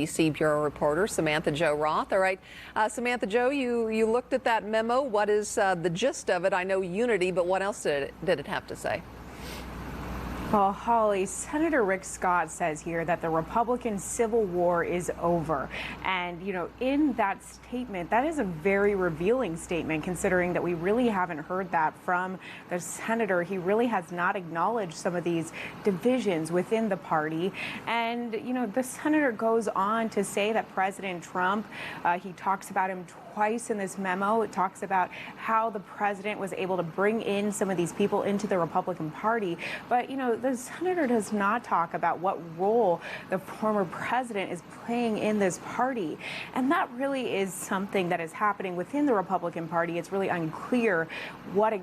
DC Bureau reporter Samantha-Jo Roth. All right, Samantha-Jo, you looked at that memo. What is the gist of it? I know unity, but what else did it have to say? Well, Holly, Senator Rick Scott says here that the Republican Civil War is over. And, in that statement, that is a very revealing statement, considering that we really haven't heard that from the senator. He really has not acknowledged some of these divisions within the party. And, the senator goes on to say that President Trump, he talks about him twice in this memo. It talks about how the president was able to bring in some of these people into the Republican Party. But, the senator does not talk about what role the former president is playing in this party. And that really is something that is happening within the Republican Party. It's really unclear what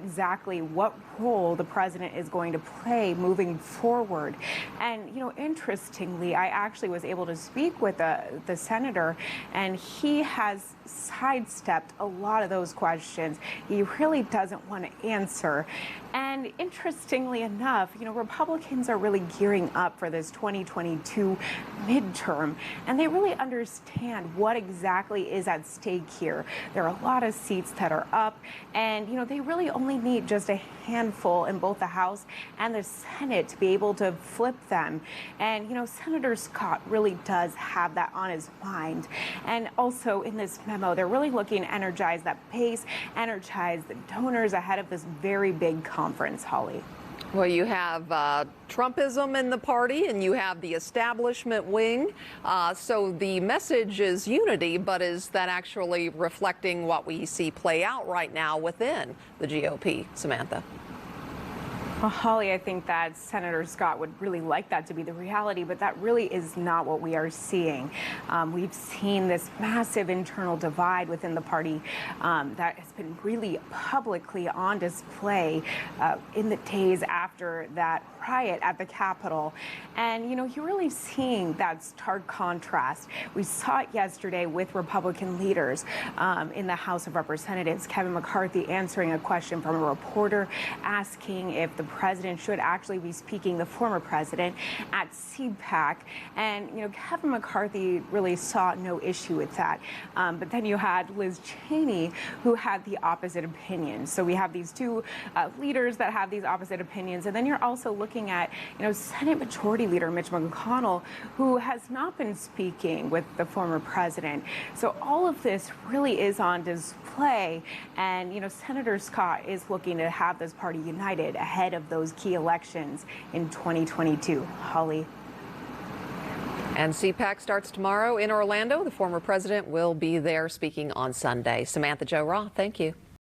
role the president is going to play moving forward. And, interestingly, I actually was able to speak with the senator, and he has sidestepped a lot of those questions. He really doesn't want to answer. And interestingly enough, Republicans are really gearing up for this 2022 midterm, and they really understand what exactly is at stake here. There are a lot of seats that are up, and they really only need just a handful in both the House and the Senate to be able to flip them. And Senator Scott really does have that on his mind. And also in this memo, they're really looking to energize that base, energize the donors ahead of this very big conference, Holly. Well, you have Trumpism in the party, and you have the establishment wing. So the message is unity, but is that actually reflecting what we see play out right now within the GOP, Samantha? Well, Holly, I think that Senator Scott would really like that to be the reality, but that really is not what we are seeing. We've seen this massive internal divide within the party that has been really publicly on display in the days after that riot at the Capitol. And, you're really seeing that stark contrast. We saw it yesterday with Republican leaders in the House of Representatives. Kevin McCarthy answering a question from a reporter asking if the president should actually be speaking, the former president, at CPAC. And, Kevin McCarthy really saw no issue with that. But then you had Liz Cheney, who had the opposite opinion. So we have these two leaders that have these opposite opinions. And then you're also looking at, Senate Majority Leader Mitch McConnell, who has not been speaking with the former president. So all of this really is on display. And, Senator Scott is looking to have this party united ahead of those key elections in 2022. Holly. And CPAC starts tomorrow in Orlando. The former president will be there speaking on Sunday. Samantha-Jo Roth, thank you.